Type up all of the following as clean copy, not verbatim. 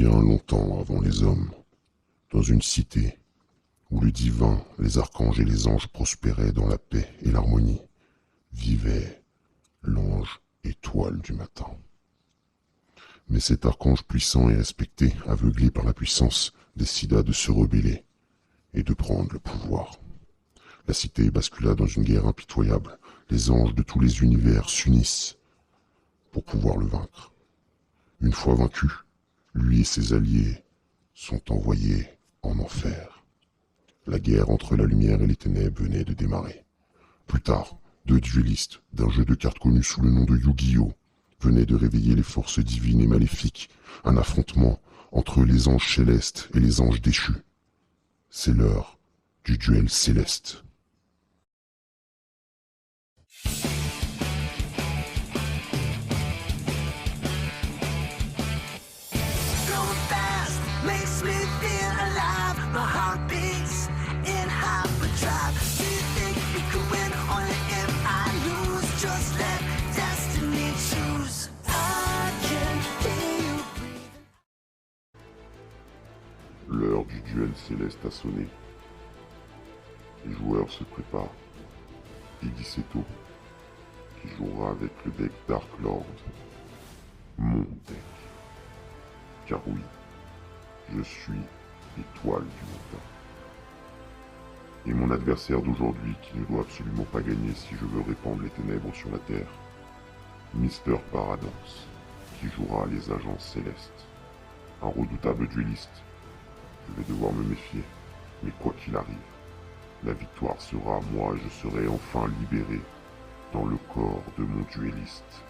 bien longtemps avant les hommes, dans une cité où le divin, les archanges et les anges prospéraient dans la paix et l'harmonie, vivait l'ange étoile du matin. Mais cet archange puissant et respecté, aveuglé par la puissance, décida de se rebeller et de prendre le pouvoir. La cité bascula dans une guerre impitoyable. Les anges de tous les univers s'unissent pour pouvoir le vaincre. Une fois vaincu, lui et ses alliés sont envoyés en enfer. La guerre entre la lumière et les ténèbres venait de démarrer. Plus tard, deux duellistes d'un jeu de cartes connu sous le nom de Yu-Gi-Oh! Venaient de réveiller les forces divines et maléfiques, un affrontement entre les anges célestes et les anges déchus. C'est l'heure du duel céleste. L'heure du duel céleste a sonné. Les joueurs se préparent. Didi Seto, qui jouera avec le deck Dark Lord. Mon deck. Car oui, je suis l'étoile du matin. Et mon adversaire d'aujourd'hui qui ne doit absolument pas gagner si je veux répandre les ténèbres sur la Terre. Mister Paradox, qui jouera les agents célestes. Un redoutable duelliste. Je vais devoir me méfier, mais quoi qu'il arrive, la victoire sera à moi et je serai enfin libéré dans le corps de mon duelliste.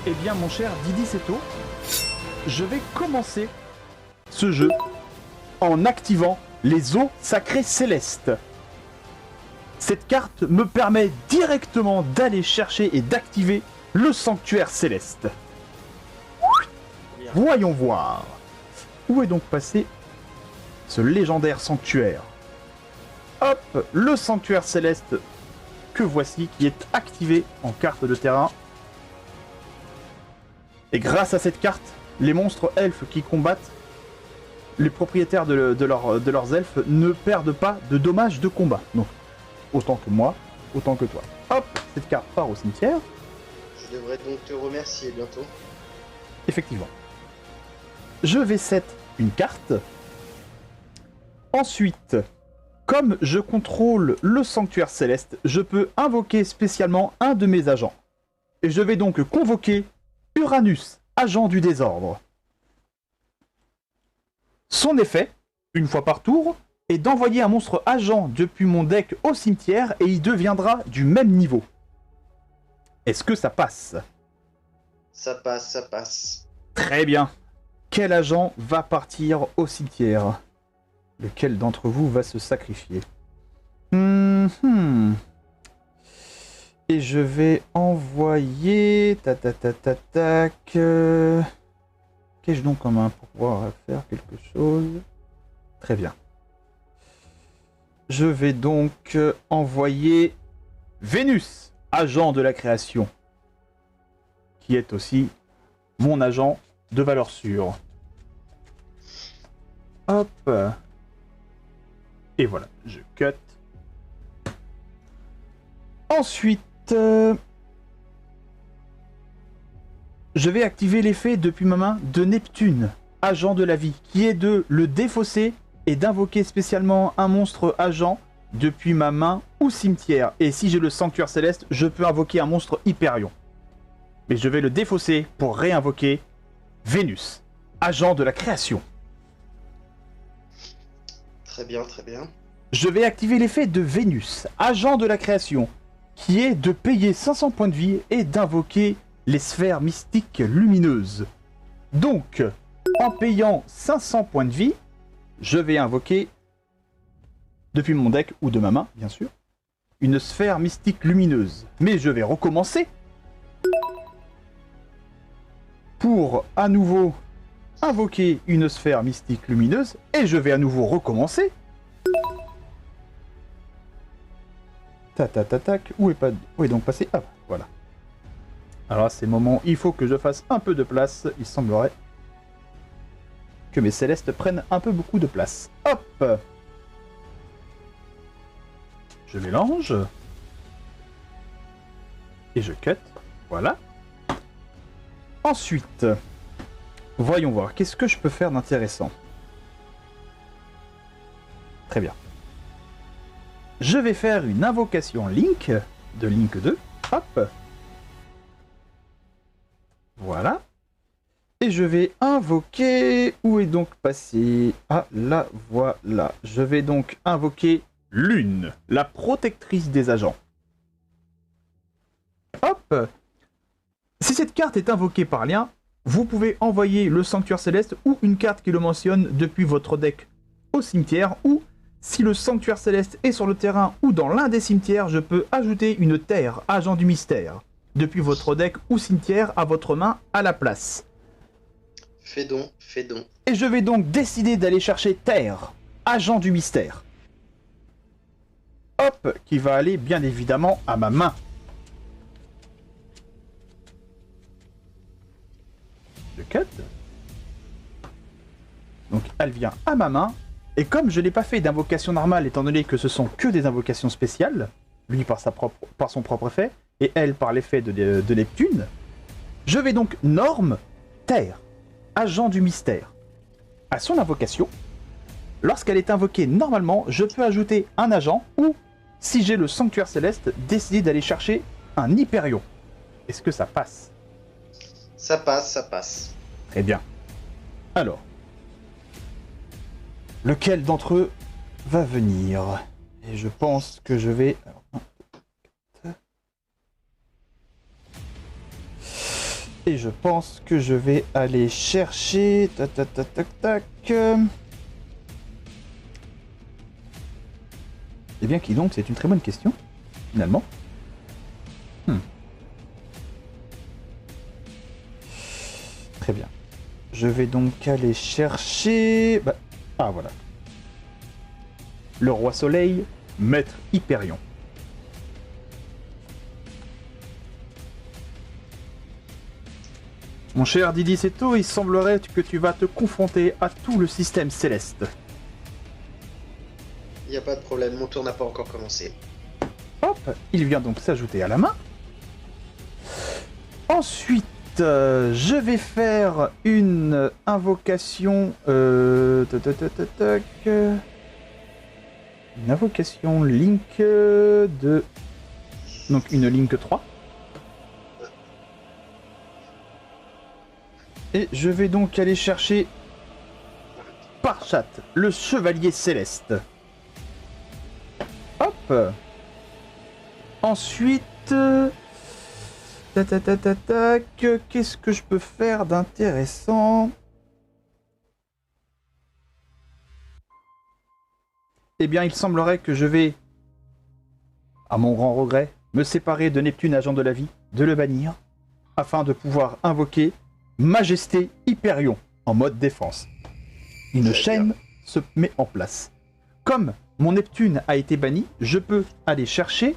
Eh bien mon cher Didi Seto, je vais commencer ce jeu en activant les eaux sacrées célestes. Cette carte me permet directement d'aller chercher et d'activer le sanctuaire céleste. Voyons voir. Où est donc passé ce légendaire sanctuaire? Hop, le sanctuaire céleste que voici qui est activé en carte de terrain. Et grâce à cette carte, les monstres elfes qui combattent les propriétaires de leurs elfes ne perdent pas de dommages de combat. Donc, autant que moi, autant que toi. Hop, cette carte part au cimetière. Je devrais donc te remercier bientôt. Effectivement. Je vais set une carte. Ensuite, comme je contrôle le sanctuaire céleste, je peux invoquer spécialement un de mes agents. Et je vais donc convoquer Uranus, agent du désordre. Son effet, une fois par tour, est d'envoyer un monstre agent depuis mon deck au cimetière et il deviendra du même niveau. Est-ce que ça passe? Ça passe, ça passe. Très bien. Quel agent va partir au cimetière? Lequel d'entre vous va se sacrifier? Et je vais envoyer... Qu'ai-je donc en main pour pouvoir faire quelque chose? Très bien. Je vais donc envoyer Vénus, agent de la création, qui est aussi mon agent de valeur sûre. Hop. Et voilà, je cut. Ensuite, je vais activer l'effet depuis ma main de Neptune, agent de la vie, qui est de le défausser et d'invoquer spécialement un monstre agent depuis ma main ou cimetière. Et si j'ai le sanctuaire céleste, je peux invoquer un monstre Hyperion. Mais je vais le défausser pour réinvoquer Vénus, agent de la création. Très bien, très bien. Je vais activer l'effet de Vénus, agent de la création, qui est de payer 500 points de vie et d'invoquer les sphères mystiques lumineuses. Donc, En payant 500 points de vie, je vais invoquer, depuis mon deck ou de ma main, bien sûr, une sphère mystique lumineuse. Mais je vais recommencer pour à nouveau invoquer une sphère mystique lumineuse et je vais à nouveau recommencer. Tac. Où est donc passé? Ah, voilà. Alors à ces moments, il faut que je fasse un peu de place. Il semblerait que mes célestes prennent un peu beaucoup de place. Hop! Je mélange. Et je cut. Voilà. Ensuite, voyons voir. Qu'est-ce que je peux faire d'intéressant? Très bien. Je vais faire une invocation Link, de Link 2. Hop. Voilà. Et je vais invoquer... Où est donc passé? Ah, là, voilà. Je vais donc invoquer Lune, la protectrice des agents. Hop. Si cette carte est invoquée par lien, vous pouvez envoyer le Sanctuaire Céleste ou une carte qui le mentionne depuis votre deck au cimetière, ou si le Sanctuaire Céleste est sur le terrain ou dans l'un des cimetières, je peux ajouter une terre, agent du mystère, depuis votre deck ou cimetière à votre main à la place. Fais donc. Et je vais donc décider d'aller chercher terre, agent du mystère. Hop, qui va aller bien évidemment à ma main. Je cut. Donc elle vient à ma main. Et comme je n'ai pas fait d'invocation normale, étant donné que ce sont que des invocations spéciales, lui par son propre effet, et elle par l'effet de Neptune, je vais donc norme terre, agent du mystère. À son invocation, lorsqu'elle est invoquée normalement, je peux ajouter un agent ou, si j'ai le Sanctuaire Céleste, décider d'aller chercher un Hyperion. Est-ce que ça passe? Ça passe. Très bien. Alors, lequel d'entre eux va venir? Et je pense que je vais... Alors, 1, 2, 4. Et je pense que je vais aller chercher... Tac. Eh bien, qui donc? C'est une très bonne question, finalement. Très bien. Je vais donc aller chercher... Ah, voilà. Le roi soleil, maître Hyperion. Mon cher Didi Seto, il semblerait que tu vas te confronter à tout le système céleste. Il n'y a pas de problème, mon tour n'a pas encore commencé. Hop, il vient donc s'ajouter à la main. Ensuite, je vais faire une invocation... Une invocation Link de... Donc une Link 3. Et je vais donc aller chercher Parchat, le chevalier céleste. Hop. Ensuite... Qu'est-ce que je peux faire d'intéressant? Eh bien, il semblerait que je vais, à mon grand regret, me séparer de Neptune, agent de la vie, de le bannir, afin de pouvoir invoquer Majesté Hyperion en mode défense. Une chaîne se met en place. Comme mon Neptune a été banni, je peux aller chercher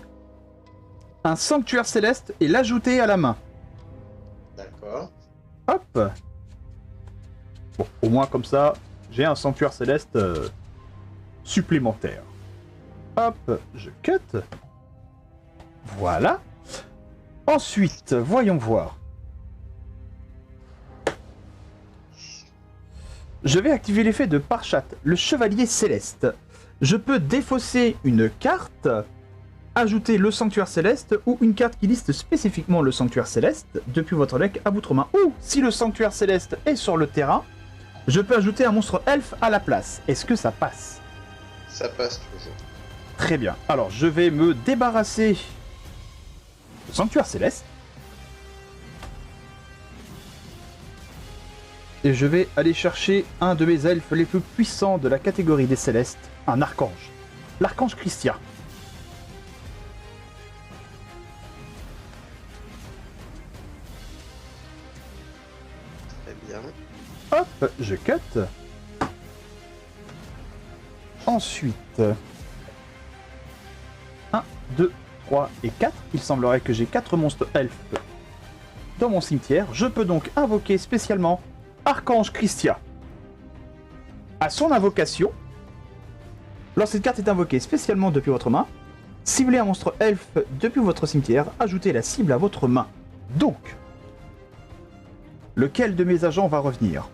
un Sanctuaire Céleste et l'ajouter à la main. D'accord. Hop. Bon, au moins comme ça, j'ai un Sanctuaire Céleste supplémentaire. Hop, je cut. Voilà. Ensuite, voyons voir. Je vais activer l'effet de Parchat, le chevalier céleste. Je peux défausser une carte, ajouter le Sanctuaire Céleste ou une carte qui liste spécifiquement le Sanctuaire Céleste depuis votre deck à votre main. Ou, si le Sanctuaire Céleste est sur le terrain, je peux ajouter un monstre elfe à la place. Est-ce que ça passe? Ça passe toujours. Très bien. Alors, je vais me débarrasser du Sanctuaire Céleste. Et je vais aller chercher un de mes elfes les plus puissants de la catégorie des célestes, un archange. L'archange Christia. Très bien. Hop, je cut. Ensuite, 1, 2, 3 et 4. Il semblerait que j'ai 4 monstres elfes dans mon cimetière. Je peux donc invoquer spécialement Archange Christia. À son invocation, lorsque cette carte est invoquée spécialement depuis votre main, ciblez un monstre elfe depuis votre cimetière, ajoutez la cible à votre main. Donc, lequel de mes agents va revenir?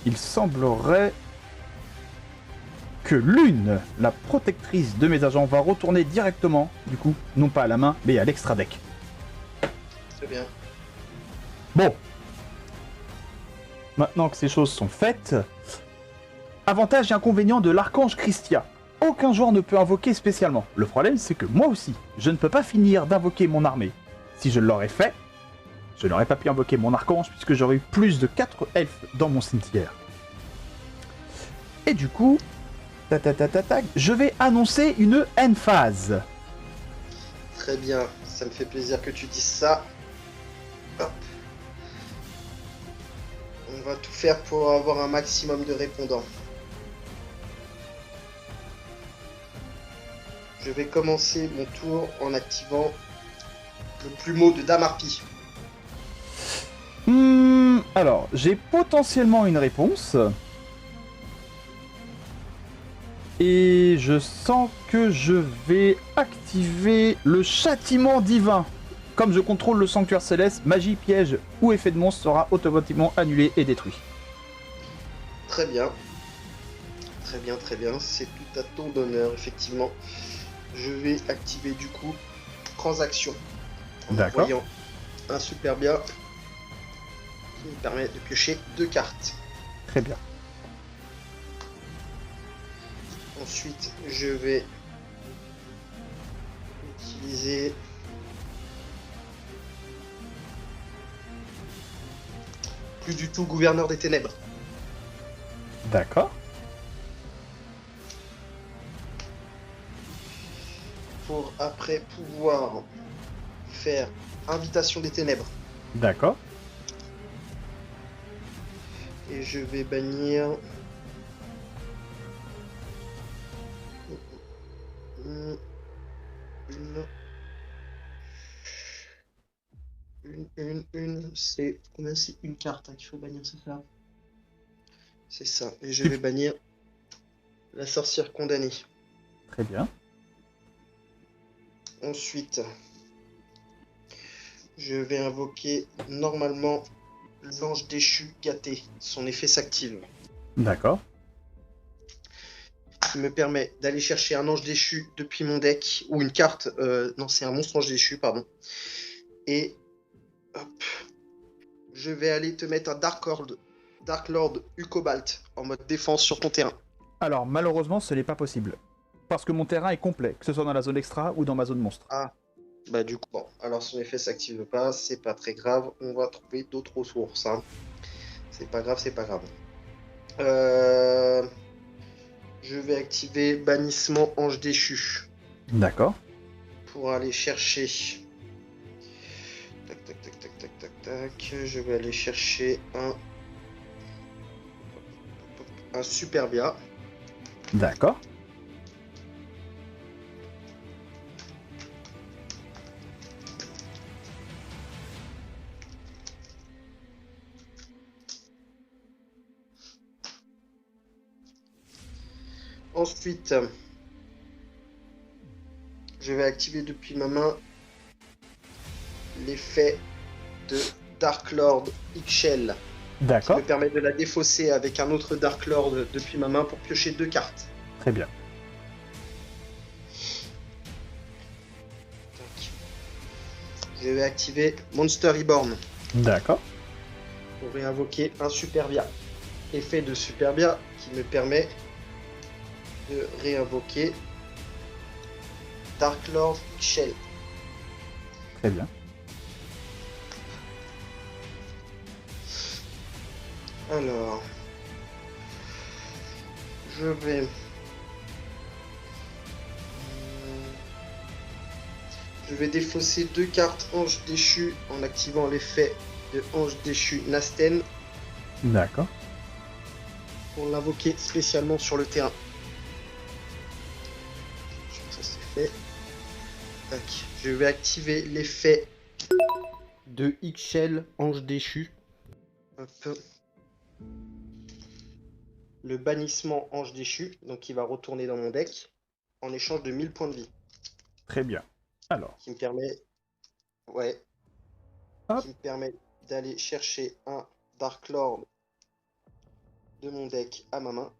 Il semblerait que l'une, la protectrice de mes agents, va retourner directement, du coup, non pas à la main, mais à l'extra deck. Très bien. Bon. Maintenant que ces choses sont faites, avantages et inconvénients de l'archange Christia. Aucun joueur ne peut invoquer spécialement. Le problème, c'est que moi aussi, je ne peux pas finir d'invoquer mon armée. Si je l'aurais fait, je n'aurais pas pu invoquer mon archange puisque j'aurais eu plus de 4 elfes dans mon cimetière. Et du coup, je vais annoncer une end phase. Très bien. Ça me fait plaisir que tu dises ça. Hop. On va tout faire pour avoir un maximum de répondants. Je vais commencer mon tour en activant le plumeau de Damarpi. Alors, j'ai potentiellement une réponse. Et je sens que je vais activer le châtiment divin. Comme je contrôle le sanctuaire céleste, magie, piège ou effet de monstre sera automatiquement annulé et détruit. Très bien. Très bien, très bien. C'est tout à ton honneur, effectivement. Je vais activer du coup transaction. En D'accord. envoyant un super bien qui me permet de piocher 2 cartes. Très bien. Ensuite, je vais utiliser plus du tout gouverneur des ténèbres. D'accord. Pour après pouvoir faire invitation des ténèbres. D'accord. Et je vais bannir c'est combien? C'est une carte qu'il faut bannir, c'est ça? C'est ça. Et je vais bannir la sorcière condamnée. Très bien. Ensuite, je vais invoquer normalement l'ange déchu gâté. Son effet s'active. D'accord. Qui me permet d'aller chercher un ange déchu depuis mon deck, ou une carte, non c'est un monstre ange déchu, pardon. Et hop, je vais aller te mettre un Dark Lord Ucobalt en mode défense sur ton terrain. Alors malheureusement ce n'est pas possible. Parce que mon terrain est complet, que ce soit dans la zone extra ou dans ma zone monstre. Ah, bah du coup, bon, alors son effet s'active pas, c'est pas très grave, on va trouver d'autres ressources. Hein. C'est pas grave, c'est pas grave. Je vais activer bannissement ange déchu. D'accord. Pour aller chercher. Tac, tac, tac, tac, tac, tac, tac. Je vais aller chercher un Superbia. D'accord. Ensuite, je vais activer depuis ma main l'effet de Dark Lord Ixchel. D'accord. Qui me permet de la défausser avec un autre Dark Lord depuis ma main pour piocher 2 cartes. Très bien. Donc, je vais activer Monster Reborn. D'accord. Pour réinvoquer un Superbia. Effet de Superbia qui me permet de réinvoquer Dark Lord Ixchel. Très bien. Alors, je vais... Je vais défausser 2 cartes Ange déchu en activant l'effet de Ange déchu Nasten D'accord. pour l'invoquer spécialement sur le terrain. Ça c'est fait. Tac. Je vais activer l'effet de Ixchel Ange déchu. Hop. Le bannissement Ange déchu, donc il va retourner dans mon deck en échange de 1000 points de vie. Très bien. Alors, Qui me permet... Ouais. Hop. Qui me permet d'aller chercher un Dark Lord de mon deck à ma main.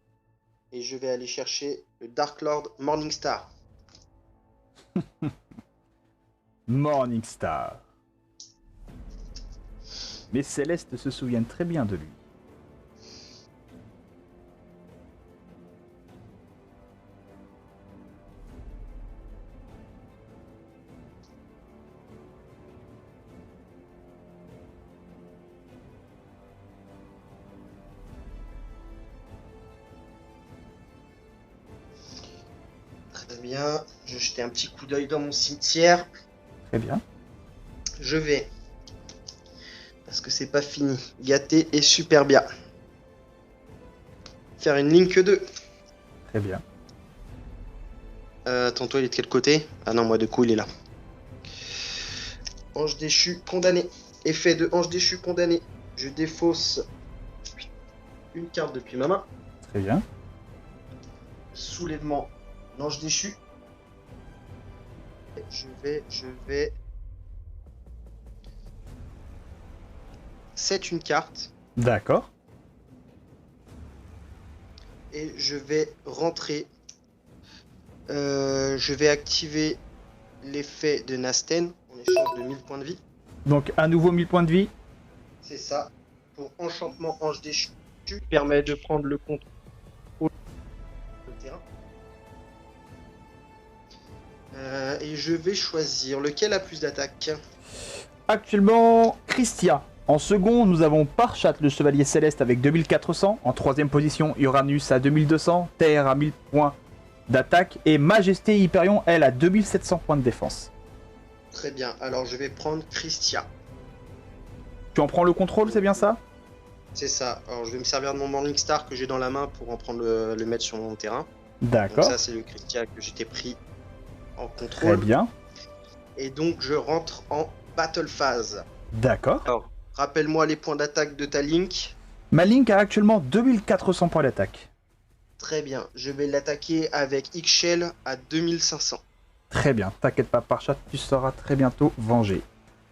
Et je vais aller chercher le Dark Lord Morningstar. Morningstar. Mais Céleste se souviennent très bien de lui. Très bien. Je vais jeter un petit coup d'œil dans mon cimetière. Très bien. Je vais, parce que c'est pas fini, gâter et super bien. Faire une Link 2. Très bien. Attends, toi, il est de quel côté? Ah non, moi, de coup, il est là. Ange déchu, condamné. Effet de Ange déchu, condamné. Je défausse une carte depuis ma main. Très bien. Soulèvement l'Ange déchu. Je vais... set une carte. D'accord. Et je vais rentrer. Je vais activer l'effet de Nasten en échange de 1000 points de vie. Donc, à nouveau 1000 points de vie. C'est ça. Pour enchantement Ange déchu, permet de prendre le contrôle du terrain. Et je vais choisir lequel a plus d'attaque. Actuellement, Christia. En second, nous avons Parchat, le chevalier céleste, avec 2400. En troisième position, Uranus à 2200. Terre à 1000 points d'attaque. Et Majesté Hyperion, elle, à 2700 points de défense. Très bien. Alors je vais prendre Christia. Tu en prends le contrôle, c'est bien ça? C'est ça. Alors je vais me servir de mon Morningstar que j'ai dans la main pour en prendre le mettre sur mon terrain. Donc D'accord. ça c'est le Christia que j'étais pris en Très contrôle. bien. Et donc je rentre en battle phase. D'accord. Alors, rappelle-moi les points d'attaque de ta Link. Ma Link a actuellement 2400 points d'attaque. Très bien. Je vais l'attaquer avec Ixchel à 2500. Très bien. T'inquiète pas, Parchat, tu seras très bientôt vengé.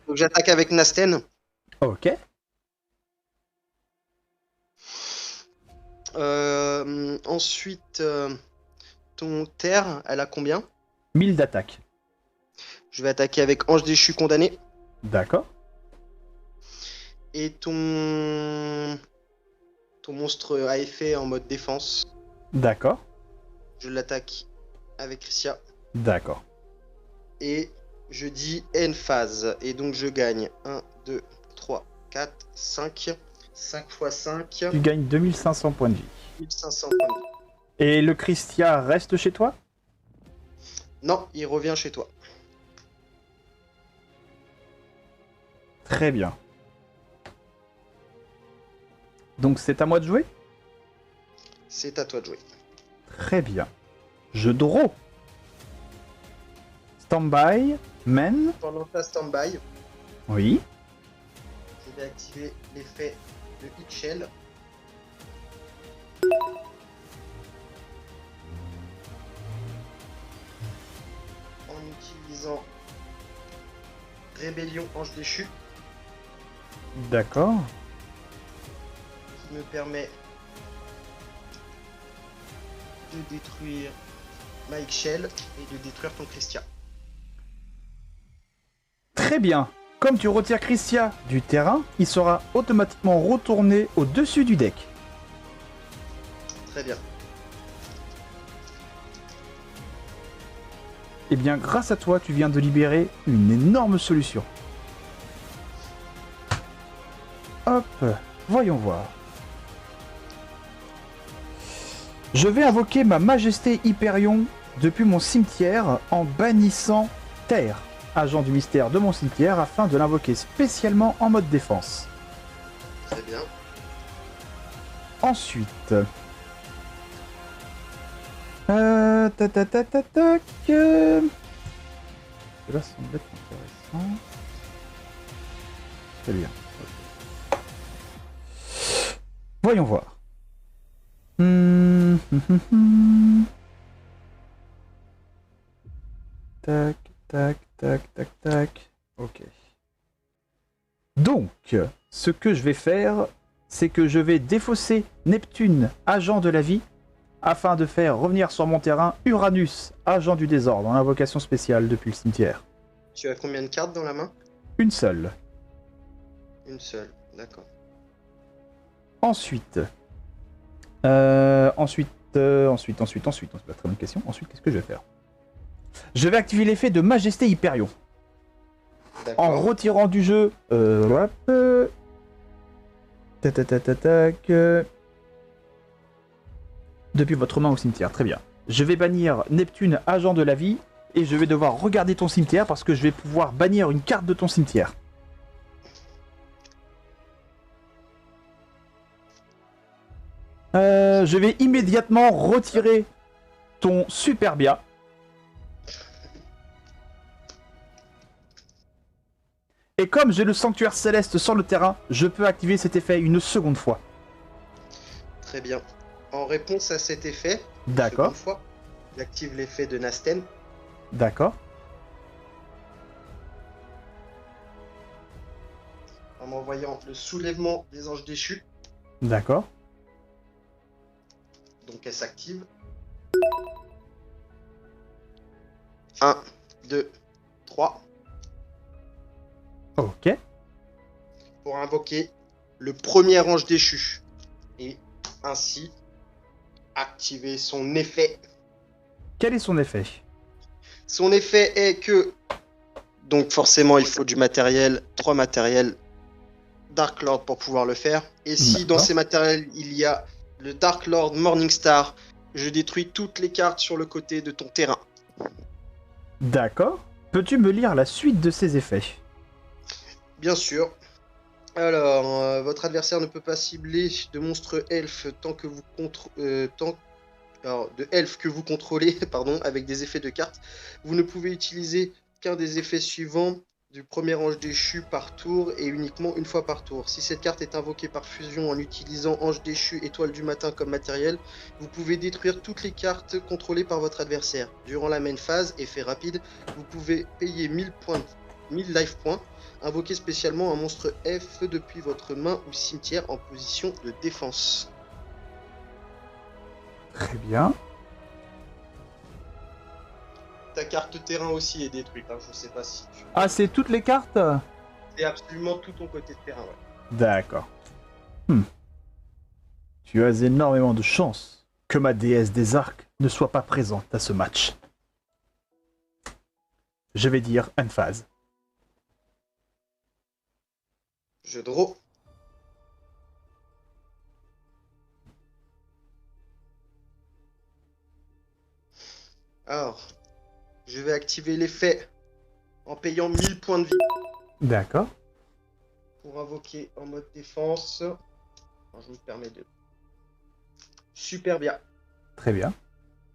Donc j'attaque avec Nasten. Ok. Ensuite, ton Terre, elle a combien? 1000 d'attaque. Je vais attaquer avec Ange déchu condamné. D'accord. Et ton monstre à effet en mode défense, D'accord. je l'attaque avec Christia. D'accord. Et je dis end phase. Et donc je gagne 1, 2, 3, 4, 5. 5 x 5. Tu gagnes 2500 points de vie. 1500 points de vie. Et le Christia reste chez toi? Non, il revient chez toi. Très bien. Donc c'est à moi de jouer? C'est à toi de jouer. Très bien. Je draw. Standby. Men. Pendant ta stand-by, Oui. je vais activer l'effet de Ixchel. En utilisant Rébellion Ange déchu, D'accord. qui me permet de détruire ma Ixchel et de détruire ton Christia. Très bien. Comme tu retires Christia du terrain, il sera automatiquement retourné au-dessus du deck. Très bien. Eh bien, grâce à toi, tu viens de libérer une énorme solution. Hop, voyons voir. Je vais invoquer ma majesté Hyperion depuis mon cimetière en bannissant Terre, agent du mystère de mon cimetière, afin de l'invoquer spécialement en mode défense. Très bien. Ensuite... tac... Cela semble être intéressant. Très bien. Voyons voir. Tac, tac, tac, tac, tac. Ok. Donc, ce que je vais faire, c'est que je vais défausser Neptune, agent de la vie, afin de faire revenir sur mon terrain Uranus, agent du désordre, en invocation spéciale depuis le cimetière. Tu as combien de cartes dans la main? Une seule. Une seule, d'accord. Ensuite, c'est la très bonne question. Ensuite, qu'est-ce que je vais faire? Je vais activer l'effet de Majesté Hyperion. D'accord. En retirant du jeu... depuis votre main au cimetière, très bien. Je vais bannir Neptune, agent de la vie, et je vais devoir regarder ton cimetière parce que je vais pouvoir bannir une carte de ton cimetière. Je vais immédiatement retirer ton Superbia. Et comme j'ai le sanctuaire céleste sur le terrain, je peux activer cet effet une seconde fois. Très bien. En réponse à cet effet, D'accord. seconde fois, j'active l'effet de Nasten. D'accord. En m'envoyant le soulèvement des anges déchus. D'accord. Donc elle s'active. 1, 2, 3. Ok. Pour invoquer le premier ange déchu. Et ainsi activer son effet. Quel est son effet? Son effet est que... Donc forcément il faut du matériel, 3 matériels Dark Lord pour pouvoir le faire. Et si dans ces matériels il y a le Dark Lord Morningstar, je détruis toutes les cartes sur le côté de ton terrain. D'accord. Peux-tu me lire la suite de ces effets? Bien sûr. Alors, votre adversaire ne peut pas cibler de monstres elfes tant que vous de elfes que vous contrôlez, pardon, avec des effets de cartes. Vous ne pouvez utiliser qu'un des effets suivants du premier ange déchu par tour et uniquement une fois par tour. Si cette carte est invoquée par fusion en utilisant ange déchu étoile du matin comme matériel, vous pouvez détruire toutes les cartes contrôlées par votre adversaire. Durant la main phase, effet rapide, vous pouvez payer 1000 life points, invoquer spécialement un monstre F depuis votre main ou cimetière en position de défense. Très bien. Ta carte terrain aussi est détruite, hein. Je sais pas si tu... Ah, c'est toutes les cartes? C'est absolument tout ton côté de terrain, ouais. D'accord. Tu as énormément de chance que ma déesse des arcs ne soit pas présente à ce match. Je vais dire une phase. Je draw. Alors, je vais activer l'effet en payant 1000 points de vie D'accord. pour invoquer en mode défense. Alors, je me permets de... Superbia. Très bien.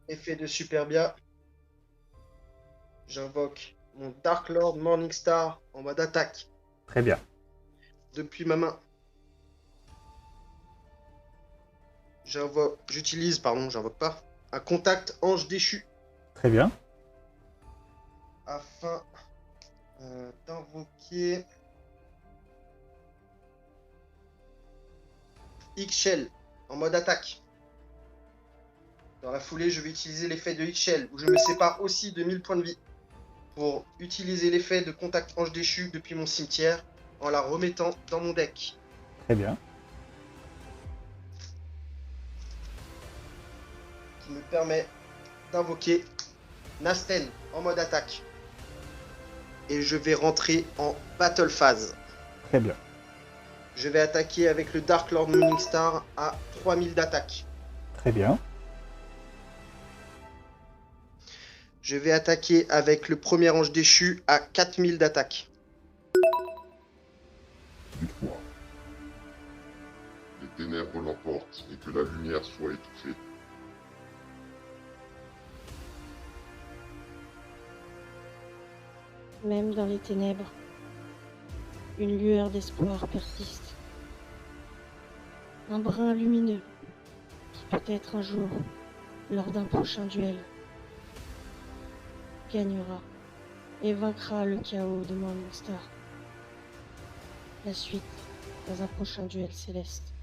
Effet de Superbia. J'invoque mon Dark Lord Morningstar en mode attaque. Très bien. Depuis ma main. J'utilise un contact ange déchu Très bien. afin d'invoquer X-Shell en mode attaque. Dans la foulée, je vais utiliser l'effet de X-Shell où je me sépare aussi de 1000 points de vie pour utiliser l'effet de contact ange déchu depuis mon cimetière en la remettant dans mon deck. Très bien. Qui me permet d'invoquer Nasten en mode attaque. Et je vais rentrer en battle phase. Très bien. Je vais attaquer avec le Dark Lord Morningstar à 3000 d'attaque. Très bien. Je vais attaquer avec le premier ange déchu à 4000 d'attaque. Victoire. Les ténèbres l'emportent et que la lumière soit étouffée. Même dans les ténèbres, une lueur d'espoir persiste. Un brin lumineux qui peut-être un jour, lors d'un prochain duel, gagnera et vaincra le chaos de Morningstar. La suite dans un prochain duel céleste.